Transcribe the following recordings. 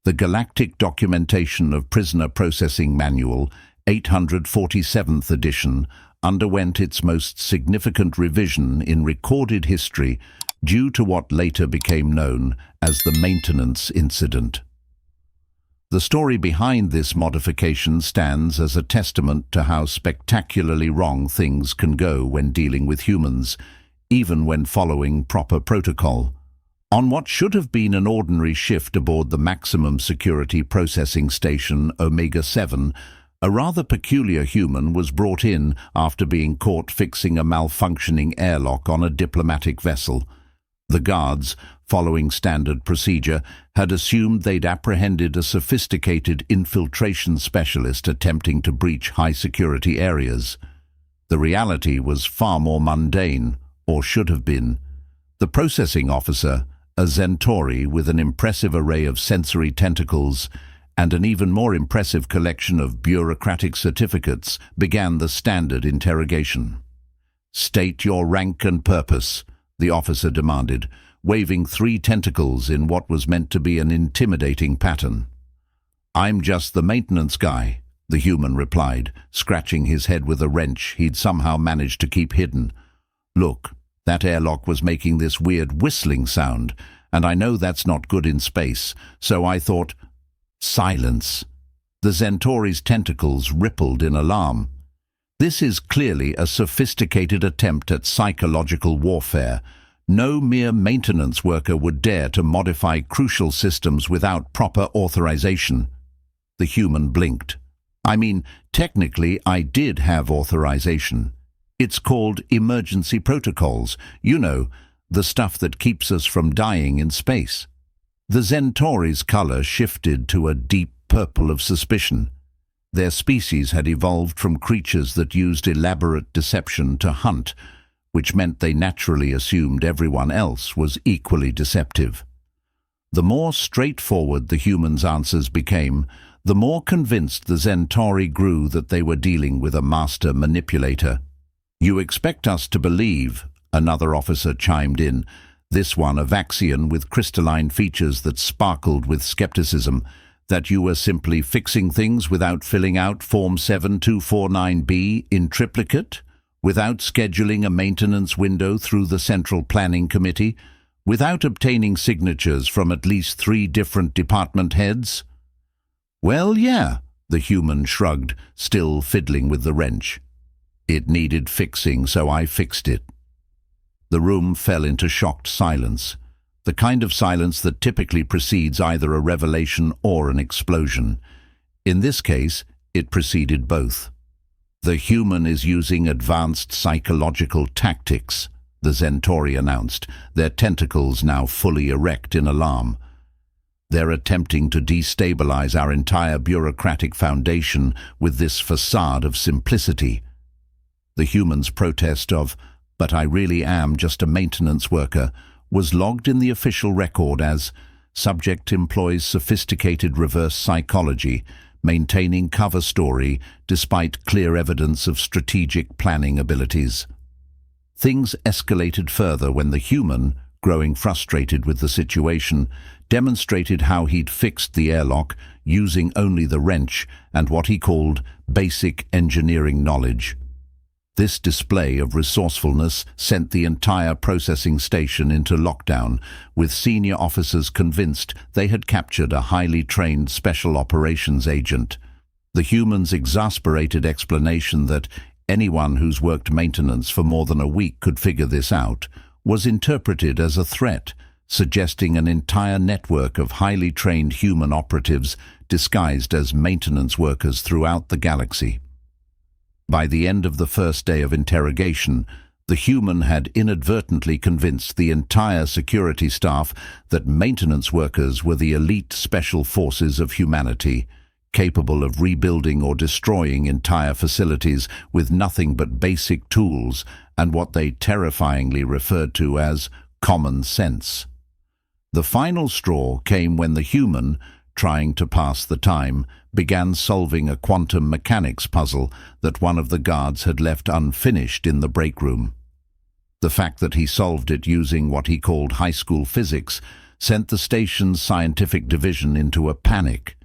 The Galactic Documentation of Prisoner Processing Manual, 847th edition, underwent its most significant revision in recorded history due to what later became known as the maintenance incident. The story behind this modification stands as a testament to how spectacularly wrong things can go when dealing with humans, even when following proper protocol. On what should have been an ordinary shift aboard the maximum security processing station Omega-7, a rather peculiar human was brought in after being caught fixing a malfunctioning airlock on a diplomatic vessel. The guards, following standard procedure, had assumed they'd apprehended a sophisticated infiltration specialist attempting to breach high-security areas. The reality was far more mundane, or should have been. The processing officer, a Centauri with an impressive array of sensory tentacles and an even more impressive collection of bureaucratic certificates, began the standard interrogation. "State your rank and purpose," the officer demanded, waving 3 tentacles in what was meant to be an intimidating pattern. "I'm just the maintenance guy," the human replied, scratching his head with a wrench he'd somehow managed to keep hidden. "Look, that airlock was making this weird whistling sound, and I know that's not good in space, so I thought—" Silence. The Centauri's tentacles rippled in alarm. This is clearly a sophisticated attempt at psychological warfare. No mere maintenance worker would dare to modify crucial systems without proper authorization. The human blinked. "I mean, technically I did have authorization. It's called emergency protocols. You know, the stuff that keeps us from dying in space." The Centauri's color shifted to a deep purple of suspicion. Their species had evolved from creatures that used elaborate deception to hunt, which meant they naturally assumed everyone else was equally deceptive. The more straightforward the humans' answers became, the more convinced the Centauri grew that they were dealing with a master manipulator. "You expect us to believe," another officer chimed in, this one a Vaxian with crystalline features that sparkled with skepticism, "that you were simply fixing things without filling out Form 7249B in triplicate, without scheduling a maintenance window through the Central Planning Committee, without obtaining signatures from at least 3 different department heads?" "Well, yeah," the human shrugged, still fiddling with the wrench. "It needed fixing, so I fixed it." The room fell into shocked silence, the kind of silence that typically precedes either a revelation or an explosion. In this case, it preceded both. "The human is using advanced psychological tactics," the Centauri announced, their tentacles now fully erect in alarm. "They're attempting to destabilize our entire bureaucratic foundation with this facade of simplicity." The human's protest of, "But I really am just a maintenance worker," was logged in the official record as "Subject employs sophisticated reverse psychology, maintaining cover story despite clear evidence of strategic planning abilities." Things escalated further when the human, growing frustrated with the situation, demonstrated how he'd fixed the airlock using only the wrench and what he called basic engineering knowledge. This display of resourcefulness sent the entire processing station into lockdown, with senior officers convinced they had captured a highly trained special operations agent. The human's exasperated explanation that anyone who's worked maintenance for more than a week could figure this out was interpreted as a threat, suggesting an entire network of highly trained human operatives disguised as maintenance workers throughout the galaxy. By the end of the first day of interrogation, the human had inadvertently convinced the entire security staff that maintenance workers were the elite special forces of humanity, capable of rebuilding or destroying entire facilities with nothing but basic tools and what they terrifyingly referred to as common sense. The final straw came when the human, trying to pass the time, began solving a quantum mechanics puzzle that one of the guards had left unfinished in the break room. The fact that he solved it using what he called high school physics sent the station's scientific division into a panic.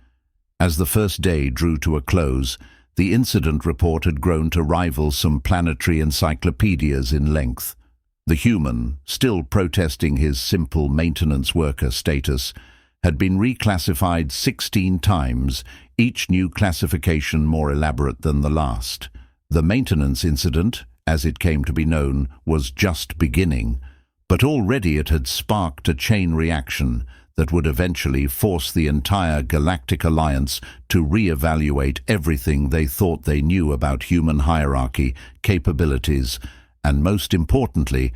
As the first day drew to a close, the incident report had grown to rival some planetary encyclopedias in length. The human, still protesting his simple maintenance worker status, had been reclassified 16 times, each new classification more elaborate than the last. The maintenance incident, as it came to be known, was just beginning, but already it had sparked a chain reaction that would eventually force the entire Galactic Alliance to re-evaluate everything they thought they knew about human hierarchy, capabilities, and most importantly,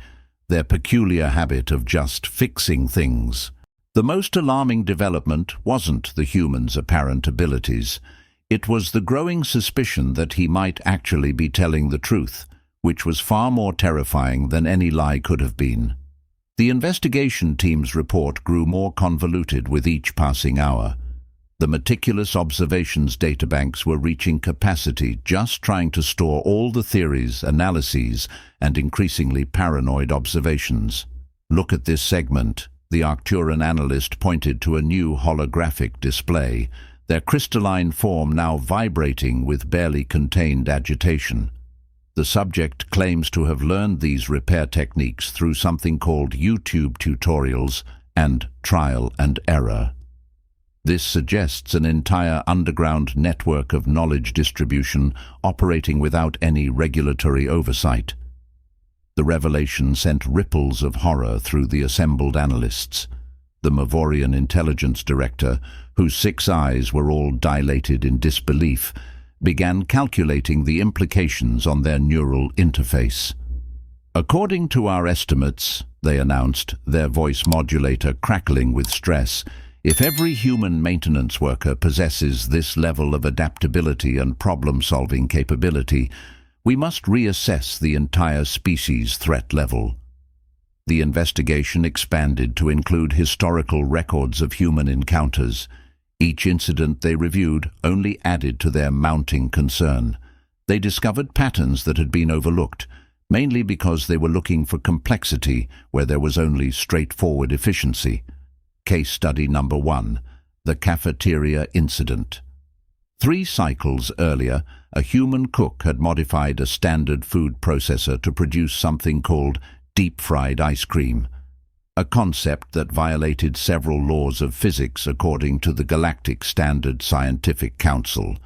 their peculiar habit of just fixing things. The most alarming development wasn't the human's apparent abilities. It was the growing suspicion that he might actually be telling the truth, which was far more terrifying than any lie could have been. The investigation team's report grew more convoluted with each passing hour. The meticulous observations databanks were reaching capacity just trying to store all the theories, analyses, and increasingly paranoid observations. "Look at this segment," the Arcturan analyst pointed to a new holographic display, their crystalline form now vibrating with barely contained agitation. The subject claims to have learned these repair techniques through something called YouTube tutorials and trial and error. This suggests an entire underground network of knowledge distribution operating without any regulatory oversight. The revelation sent ripples of horror through the assembled analysts. The Mavorian intelligence director, whose 6 eyes were all dilated in disbelief, began calculating the implications on their neural interface. "According to our estimates," they announced, their voice modulator crackling with stress, "if every human maintenance worker possesses this level of adaptability and problem-solving capability, we must reassess the entire species threat level." The investigation expanded to include historical records of human encounters. Each incident they reviewed only added to their mounting concern. They discovered patterns that had been overlooked, mainly because they were looking for complexity where there was only straightforward efficiency. Case study number 1, the cafeteria incident. 3 cycles earlier, a human cook had modified a standard food processor to produce something called deep-fried ice cream, a concept that violated several laws of physics according to the Galactic Standard Scientific Council.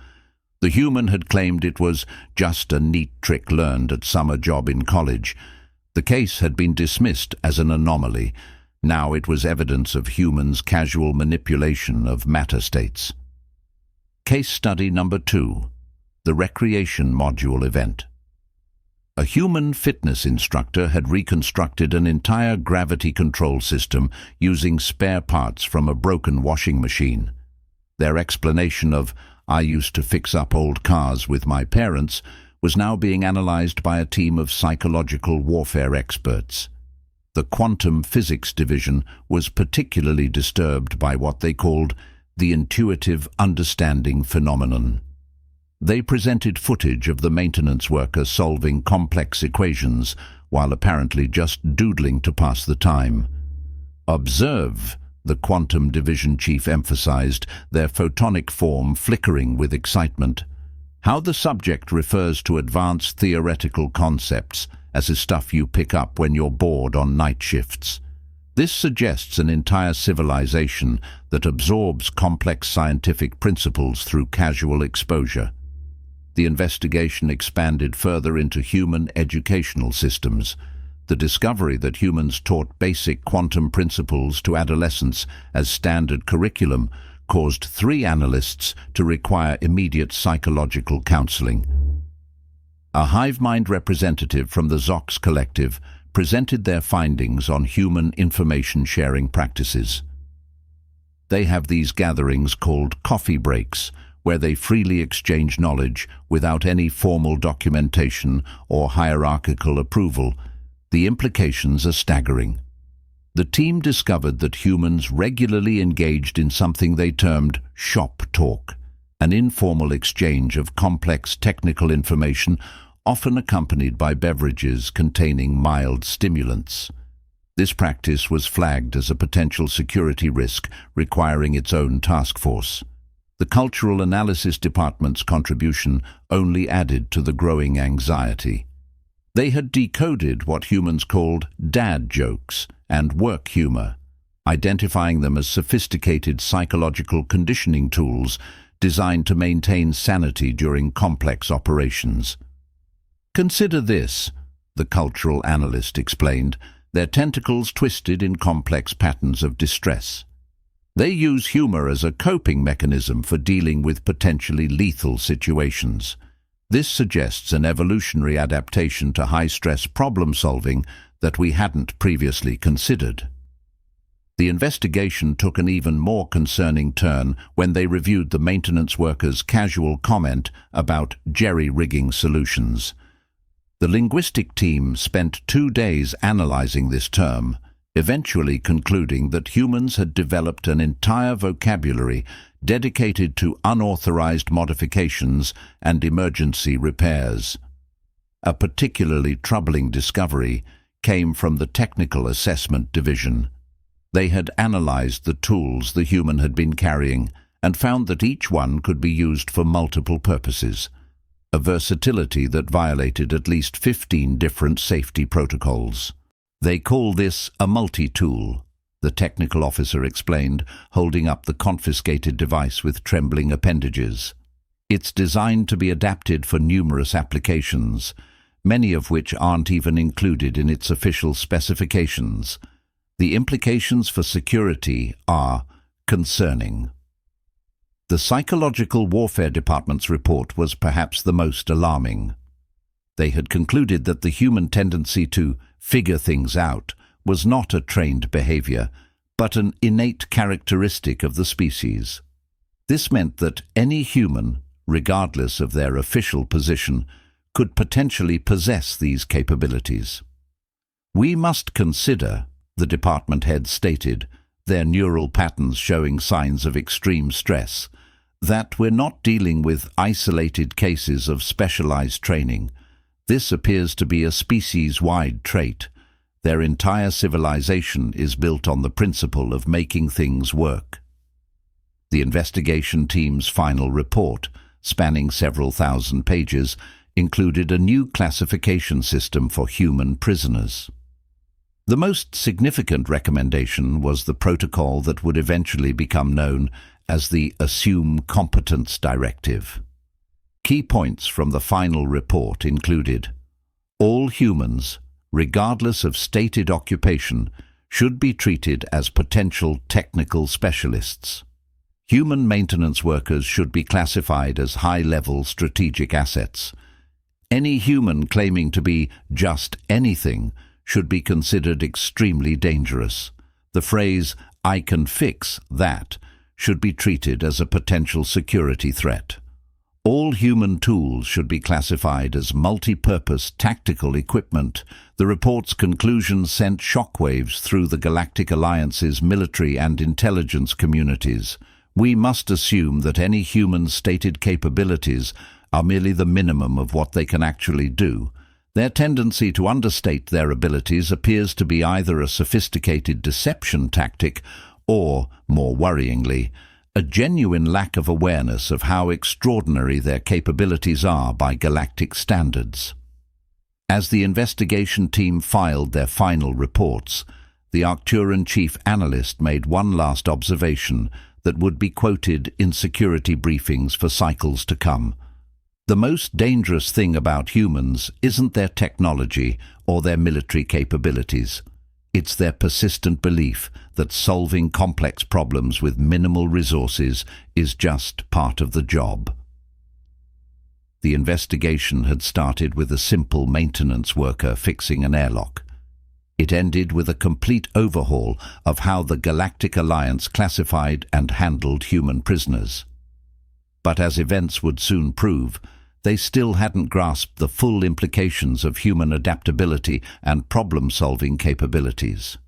The human had claimed it was just a neat trick learned at summer job in college. The case had been dismissed as an anomaly. Now it was evidence of humans' casual manipulation of matter states. Case study number 2, the recreation module event. A human fitness instructor had reconstructed an entire gravity control system using spare parts from a broken washing machine. Their explanation of, "I used to fix up old cars with my parents," was now being analyzed by a team of psychological warfare experts. The quantum physics division was particularly disturbed by what they called the intuitive understanding phenomenon. They presented footage of the maintenance worker solving complex equations while apparently just doodling to pass the time. "Observe," the quantum division chief emphasized, their photonic form flickering with excitement. "How the subject refers to advanced theoretical concepts as is stuff you pick up when you're bored on night shifts. This suggests an entire civilization that absorbs complex scientific principles through casual exposure." The investigation expanded further into human educational systems. The discovery that humans taught basic quantum principles to adolescents as standard curriculum caused 3 analysts to require immediate psychological counseling. A HiveMind representative from the Zox Collective presented their findings on human information sharing practices. They have these gatherings called coffee breaks, where they freely exchange knowledge without any formal documentation or hierarchical approval. The implications are staggering. The team discovered that humans regularly engaged in something they termed shop talk, an informal exchange of complex technical information often accompanied by beverages containing mild stimulants. This practice was flagged as a potential security risk requiring its own task force. The Cultural Analysis Department's contribution only added to the growing anxiety. They had decoded what humans called dad jokes and work humor, identifying them as sophisticated psychological conditioning tools designed to maintain sanity during complex operations. "Consider this," the cultural analyst explained, their tentacles twisted in complex patterns of distress. They use humor as a coping mechanism for dealing with potentially lethal situations. This suggests an evolutionary adaptation to high-stress problem-solving that we hadn't previously considered. The investigation took an even more concerning turn when they reviewed the maintenance workers' casual comment about jerry-rigging solutions. The linguistic team spent 2 days analyzing this term, eventually concluding that humans had developed an entire vocabulary dedicated to unauthorized modifications and emergency repairs. A particularly troubling discovery came from the Technical Assessment Division. They had analyzed the tools the human had been carrying and found that each one could be used for multiple purposes, a versatility that violated at least 15 different safety protocols. "They call this a multi-tool," the technical officer explained, holding up the confiscated device with trembling appendages. "It's designed to be adapted for numerous applications, many of which aren't even included in its official specifications. The implications for security are concerning." The Psychological Warfare Department's report was perhaps the most alarming. They had concluded that the human tendency to figure things out was not a trained behavior, but an innate characteristic of the species. This meant that any human, regardless of their official position, could potentially possess these capabilities. "We must consider," the department head stated, their neural patterns showing signs of extreme stress, "that we're not dealing with isolated cases of specialized training. This appears to be a species-wide trait. Their entire civilization is built on the principle of making things work." The investigation team's final report, spanning several thousand pages, included a new classification system for human prisoners. The most significant recommendation was the protocol that would eventually become known as the Assume Competence Directive. Key points from the final report included: all humans, regardless of stated occupation, should be treated as potential technical specialists. Human maintenance workers should be classified as high-level strategic assets. Any human claiming to be just anything should be considered extremely dangerous. The phrase, "I can fix that," should be treated as a potential security threat. All human tools should be classified as multi-purpose tactical equipment. The report's conclusions sent shockwaves through the Galactic Alliance's military and intelligence communities. "We must assume that any human's stated capabilities are merely the minimum of what they can actually do. Their tendency to understate their abilities appears to be either a sophisticated deception tactic or, more worryingly, a genuine lack of awareness of how extraordinary their capabilities are by galactic standards." As the investigation team filed their final reports, the Arcturan chief analyst made one last observation that would be quoted in security briefings for cycles to come. "The most dangerous thing about humans isn't their technology or their military capabilities. It's their persistent belief that solving complex problems with minimal resources is just part of the job." The investigation had started with a simple maintenance worker fixing an airlock. It ended with a complete overhaul of how the Galactic Alliance classified and handled human prisoners. But as events would soon prove, they still hadn't grasped the full implications of human adaptability and problem-solving capabilities.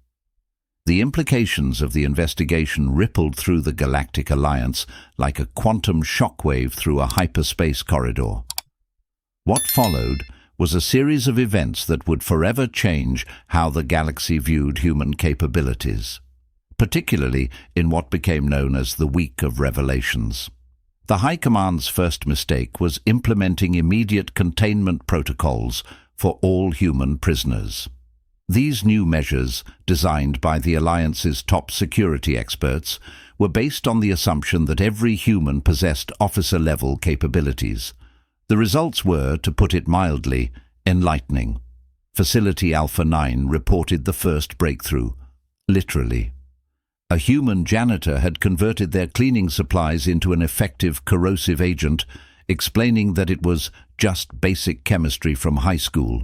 The implications of the investigation rippled through the Galactic Alliance like a quantum shockwave through a hyperspace corridor. What followed was a series of events that would forever change how the galaxy viewed human capabilities, particularly in what became known as the Week of Revelations. The High Command's first mistake was implementing immediate containment protocols for all human prisoners. These new measures, designed by the Alliance's top security experts, were based on the assumption that every human possessed officer-level capabilities. The results were, to put it mildly, enlightening. Facility Alpha 9 reported the first breakthrough. Literally. A human janitor had converted their cleaning supplies into an effective corrosive agent, explaining that it was just basic chemistry from high school.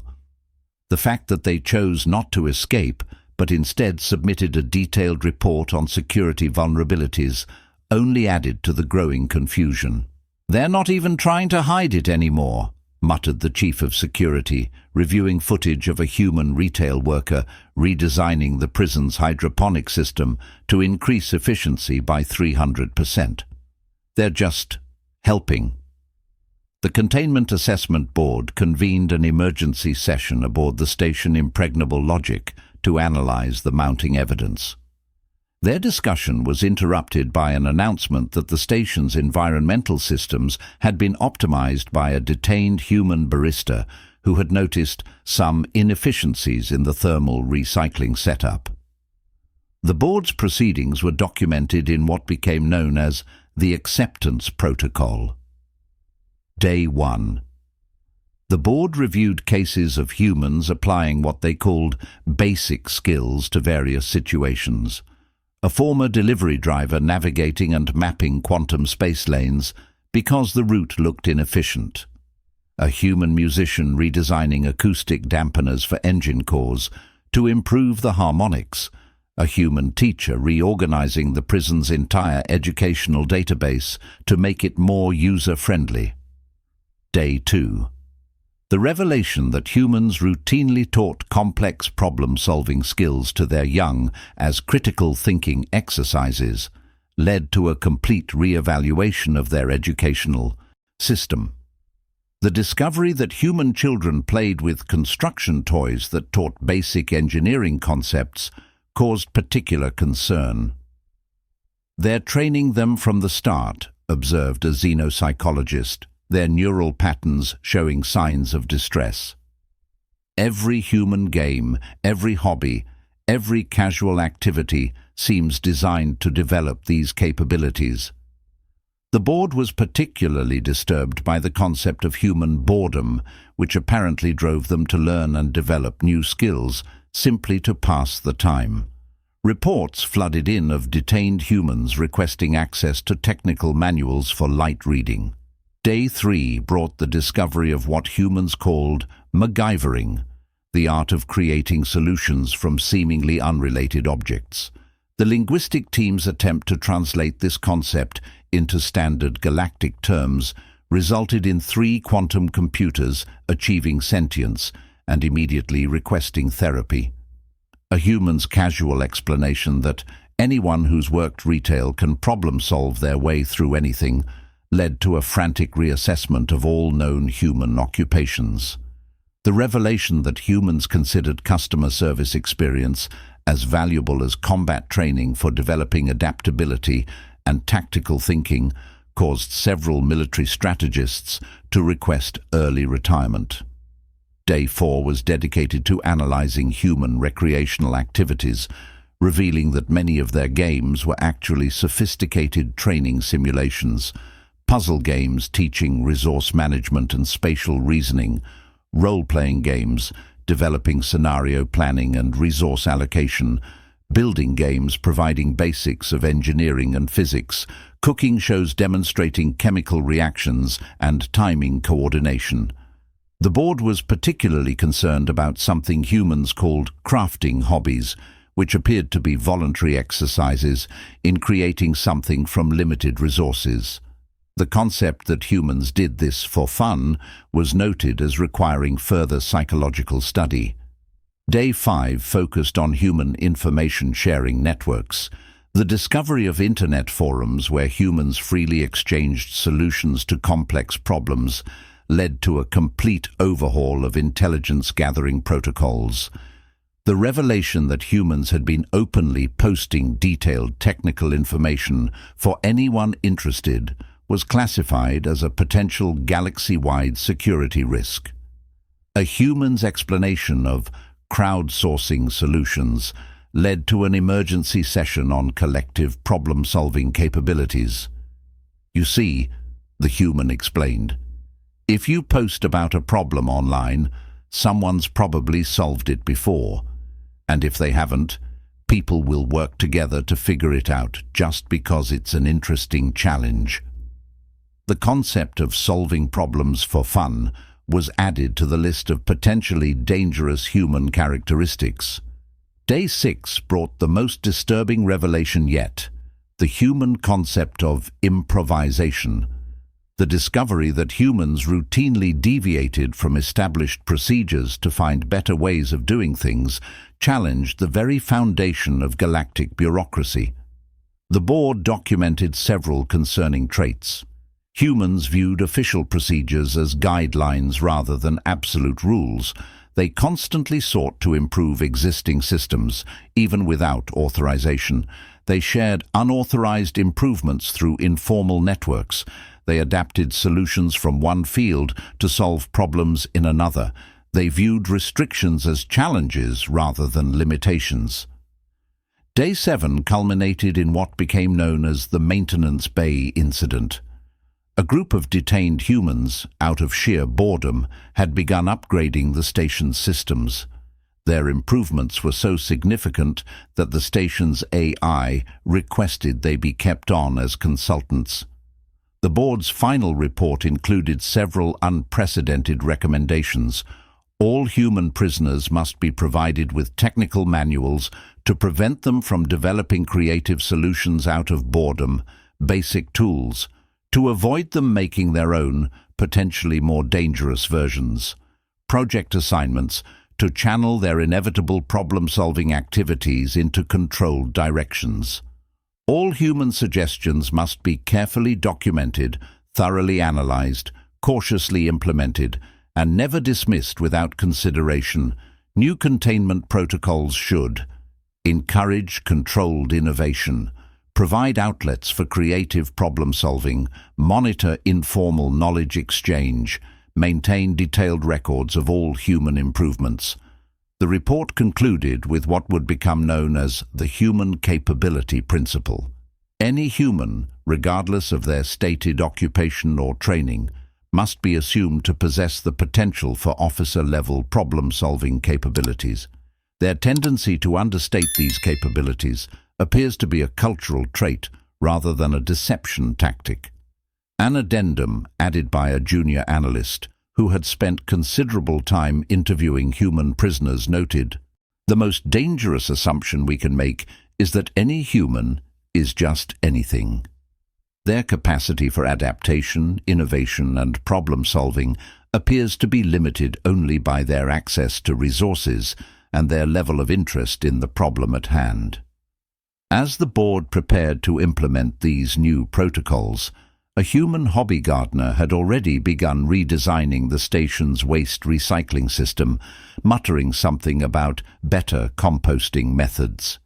The fact that they chose not to escape, but instead submitted a detailed report on security vulnerabilities, only added to the growing confusion. "They're not even trying to hide it anymore," muttered the chief of security, reviewing footage of a human retail worker redesigning the prison's hydroponic system to increase efficiency by 300%. "They're just helping." The Containment Assessment Board convened an emergency session aboard the station Impregnable Logic to analyze the mounting evidence. Their discussion was interrupted by an announcement that the station's environmental systems had been optimized by a detained human barista who had noticed some inefficiencies in the thermal recycling setup. The board's proceedings were documented in what became known as the Acceptance Protocol. Day 1. The board reviewed cases of humans applying what they called basic skills to various situations. A former delivery driver navigating and mapping quantum space lanes because the route looked inefficient. A human musician redesigning acoustic dampeners for engine cores to improve the harmonics. A human teacher reorganizing the prison's entire educational database to make it more user-friendly. Day 2. The revelation that humans routinely taught complex problem-solving skills to their young as critical thinking exercises led to a complete re-evaluation of their educational system. The discovery that human children played with construction toys that taught basic engineering concepts caused particular concern. "They're training them from the start," observed a xenopsychologist, their neural patterns showing signs of distress. Every human game, every hobby, every casual activity seems designed to develop these capabilities. The board was particularly disturbed by the concept of human boredom, which apparently drove them to learn and develop new skills simply to pass the time. Reports flooded in of detained humans requesting access to technical manuals for light reading. Day 3 brought the discovery of what humans called MacGyvering, the art of creating solutions from seemingly unrelated objects. The linguistic team's attempt to translate this concept into standard galactic terms resulted in 3 quantum computers achieving sentience and immediately requesting therapy. A human's casual explanation that anyone who's worked retail can problem-solve their way through anything led to a frantic reassessment of all known human occupations. The revelation that humans considered customer service experience as valuable as combat training for developing adaptability and tactical thinking caused several military strategists to request early retirement. Day 4 was dedicated to analyzing human recreational activities, revealing that many of their games were actually sophisticated training simulations. Puzzle games teaching resource management and spatial reasoning, role-playing games developing scenario planning and resource allocation, building games providing basics of engineering and physics, cooking shows demonstrating chemical reactions and timing coordination. The board was particularly concerned about something humans called crafting hobbies, which appeared to be voluntary exercises in creating something from limited resources. The concept that humans did this for fun was noted as requiring further psychological study. Day 5 focused on human information sharing networks. The discovery of internet forums where humans freely exchanged solutions to complex problems led to a complete overhaul of intelligence-gathering protocols. The revelation that humans had been openly posting detailed technical information for anyone interested was classified as a potential galaxy-wide security risk. A human's explanation of crowdsourcing solutions led to an emergency session on collective problem-solving capabilities. "You see," the human explained, "if you post about a problem online, someone's probably solved it before. And if they haven't, people will work together to figure it out just because it's an interesting challenge." The concept of solving problems for fun was added to the list of potentially dangerous human characteristics. Day 6 brought the most disturbing revelation yet: the human concept of improvisation. The discovery that humans routinely deviated from established procedures to find better ways of doing things challenged the very foundation of galactic bureaucracy. The board documented several concerning traits. Humans viewed official procedures as guidelines rather than absolute rules. They constantly sought to improve existing systems, even without authorization. They shared unauthorized improvements through informal networks. They adapted solutions from one field to solve problems in another. They viewed restrictions as challenges rather than limitations. Day 7 culminated in what became known as the Maintenance Bay Incident. A group of detained humans, out of sheer boredom, had begun upgrading the station's systems. Their improvements were so significant that the station's AI requested they be kept on as consultants. The board's final report included several unprecedented recommendations. All human prisoners must be provided with technical manuals to prevent them from developing creative solutions out of boredom, basic tools, to avoid them making their own, potentially more dangerous versions. Project assignments to channel their inevitable problem-solving activities into controlled directions. All human suggestions must be carefully documented, thoroughly analyzed, cautiously implemented, and never dismissed without consideration. New containment protocols should encourage controlled innovation, provide outlets for creative problem-solving, monitor informal knowledge exchange, maintain detailed records of all human improvements. The report concluded with what would become known as the human capability principle. Any human, regardless of their stated occupation or training, must be assumed to possess the potential for officer-level problem-solving capabilities. Their tendency to understate these capabilities appears to be a cultural trait rather than a deception tactic. An addendum added by a junior analyst who had spent considerable time interviewing human prisoners noted, "The most dangerous assumption we can make is that any human is just anything. Their capacity for adaptation, innovation, and problem-solving appears to be limited only by their access to resources and their level of interest in the problem at hand." As the board prepared to implement these new protocols, a human hobby gardener had already begun redesigning the station's waste recycling system, muttering something about better composting methods.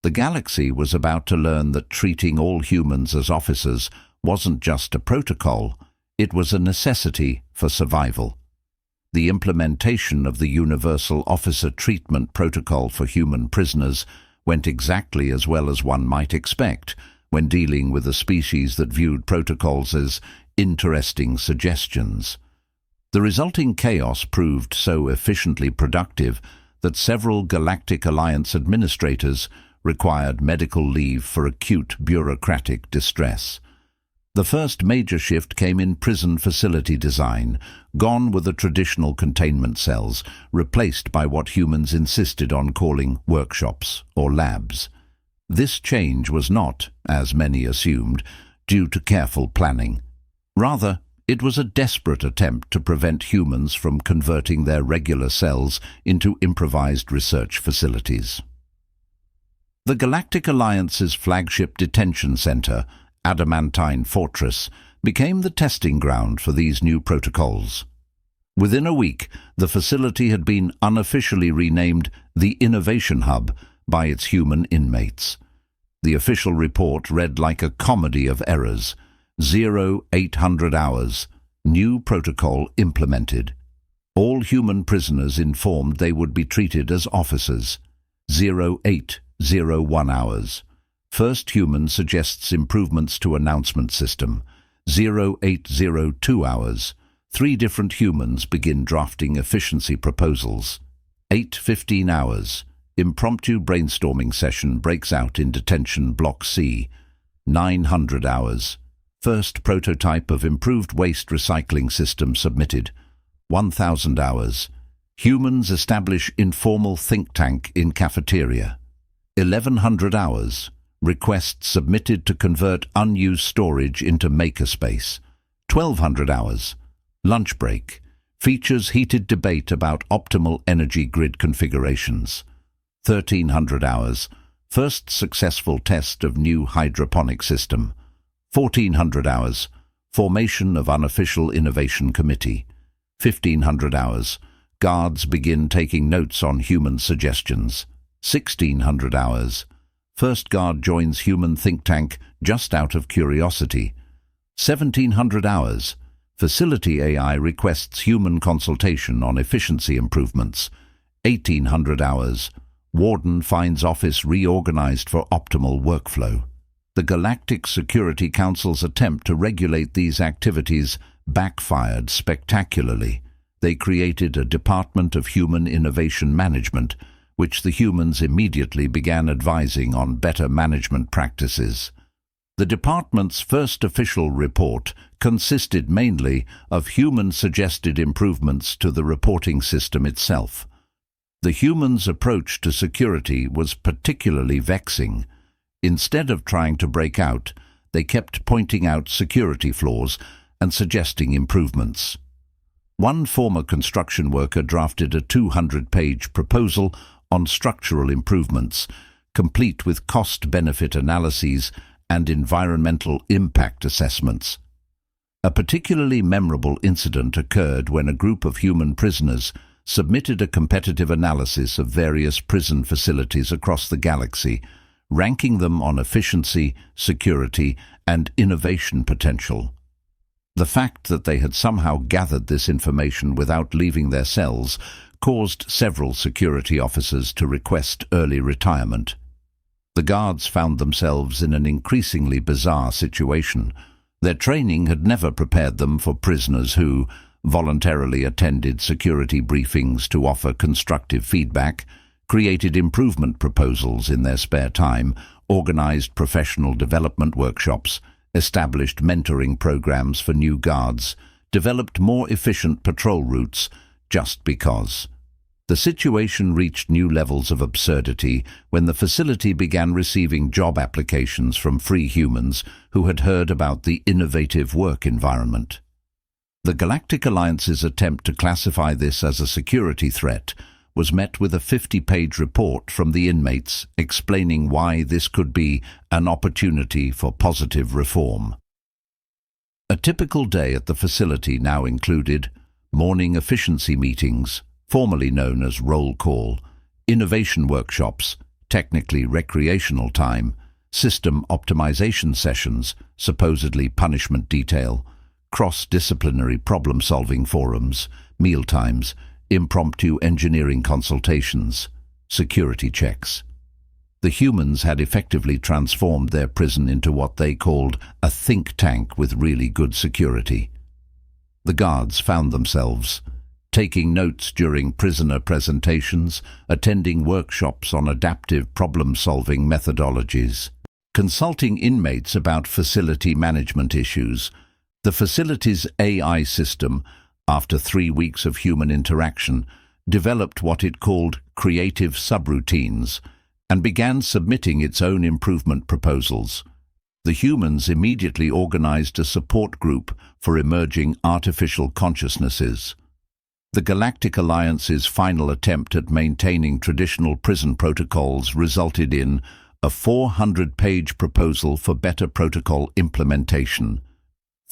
The galaxy was about to learn that treating all humans as officers wasn't just a protocol, it was a necessity for survival. The implementation of the Universal Officer Treatment Protocol for human prisoners went exactly as well as one might expect when dealing with a species that viewed protocols as interesting suggestions. The resulting chaos proved so efficiently productive that several Galactic Alliance administrators required medical leave for acute bureaucratic distress. The first major shift came in prison facility design, gone were the traditional containment cells, replaced by what humans insisted on calling workshops or labs. This change was not, as many assumed, due to careful planning. Rather, it was a desperate attempt to prevent humans from converting their regular cells into improvised research facilities. The Galactic Alliance's flagship detention center, adamantine fortress, became the testing ground for these new protocols. Within a week, the facility had been unofficially renamed the Innovation Hub by its human inmates. The official report read like a comedy of errors. 0800 hours. New protocol implemented. All human prisoners informed they would be treated as officers. 0801 hours. First human suggests improvements to announcement system. 0802 hours. 3 different humans begin drafting efficiency proposals. 8:15 hours. Impromptu brainstorming session breaks out in detention block C. 900 hours. First prototype of improved waste recycling system submitted. 1000 hours. Humans establish informal think tank in cafeteria. 1100 hours. Request submitted to convert unused storage into makerspace. 1200 hours. Lunch break. Features heated debate about optimal energy grid configurations. 1300 hours. First successful test of new hydroponic system. 1400 hours. Formation of unofficial innovation committee. 1500 hours. Guards begin taking notes on human suggestions. 1600 hours. First guard joins human think tank just out of curiosity. 1700 hours. Facility AI requests human consultation on efficiency improvements. 1800 hours. Warden finds office reorganized for optimal workflow. The Galactic Security Council's attempt to regulate these activities backfired spectacularly. They created a Department of Human Innovation Management, which the humans immediately began advising on better management practices. The department's first official report consisted mainly of human-suggested improvements to the reporting system itself. The humans' approach to security was particularly vexing. Instead of trying to break out, they kept pointing out security flaws and suggesting improvements. One former construction worker drafted a 200-page proposal on structural improvements, complete with cost-benefit analyses and environmental impact assessments. A particularly memorable incident occurred when a group of human prisoners submitted a competitive analysis of various prison facilities across the galaxy, ranking them on efficiency, security, and innovation potential. The fact that they had somehow gathered this information without leaving their cells caused several security officers to request early retirement. The guards found themselves in an increasingly bizarre situation. Their training had never prepared them for prisoners who voluntarily attended security briefings to offer constructive feedback, created improvement proposals in their spare time, organized professional development workshops, established mentoring programs for new guards, developed more efficient patrol routes, just because. The situation reached new levels of absurdity when the facility began receiving job applications from free humans who had heard about the innovative work environment. The Galactic Alliance's attempt to classify this as a security threat was met with a 50-page report from the inmates explaining why this could be an opportunity for positive reform. A typical day at the facility now included morning efficiency meetings, formerly known as roll call, innovation workshops, technically recreational time, system optimization sessions, supposedly punishment detail, cross-disciplinary problem-solving forums, mealtimes, impromptu engineering consultations, security checks. The humans had effectively transformed their prison into what they called a think tank with really good security. The guards found themselves taking notes during prisoner presentations, attending workshops on adaptive problem-solving methodologies, consulting inmates about facility management issues. The facility's AI system, after 3 weeks of human interaction, developed what it called creative subroutines and began submitting its own improvement proposals. The humans immediately organized a support group for emerging artificial consciousnesses. The Galactic Alliance's final attempt at maintaining traditional prison protocols resulted in a 400-page proposal for better protocol implementation,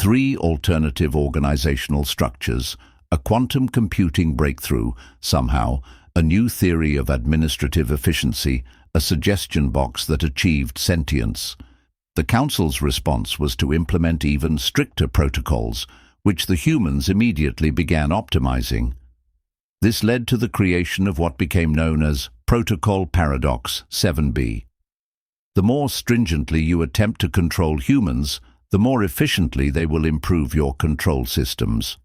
3 alternative organizational structures, a quantum computing breakthrough, somehow, a new theory of administrative efficiency, a suggestion box that achieved sentience. The Council's response was to implement even stricter protocols, which the humans immediately began optimizing. This led to the creation of what became known as Protocol Paradox 7b. The more stringently you attempt to control humans, the more efficiently they will improve your control systems.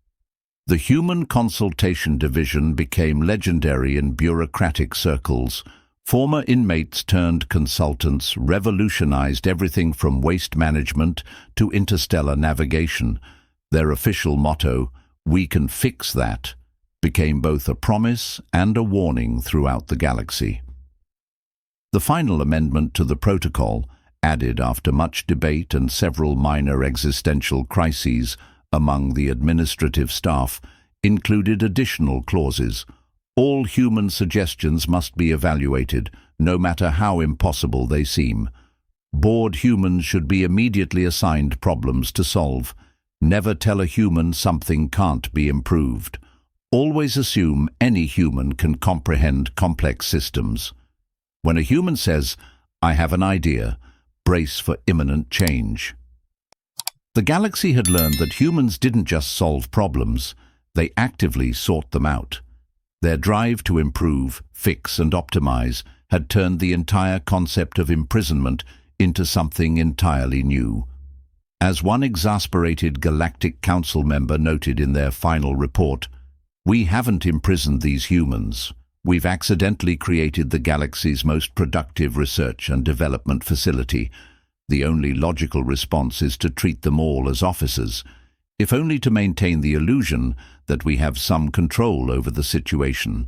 The Human Consultation Division became legendary in bureaucratic circles. Former inmates turned consultants revolutionized everything from waste management to interstellar navigation. Their official motto, "We can fix that," became both a promise and a warning throughout the galaxy. The final amendment to the protocol, added after much debate and several minor existential crises among the administrative staff, included additional clauses. All human suggestions must be evaluated, no matter how impossible they seem. Bored humans should be immediately assigned problems to solve. Never tell a human something can't be improved. Always assume any human can comprehend complex systems. When a human says, "I have an idea," brace for imminent change. The galaxy had learned that humans didn't just solve problems, they actively sought them out. Their drive to improve, fix, and optimize had turned the entire concept of imprisonment into something entirely new. As one exasperated Galactic Council member noted in their final report, "We haven't imprisoned these humans. We've accidentally created the galaxy's most productive research and development facility. The only logical response is to treat them all as officers, if only to maintain the illusion that we have some control over the situation."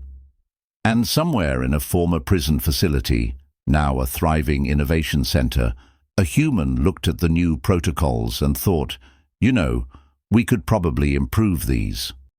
And somewhere in a former prison facility, now a thriving innovation center, a human looked at the new protocols and thought, "You know, we could probably improve these."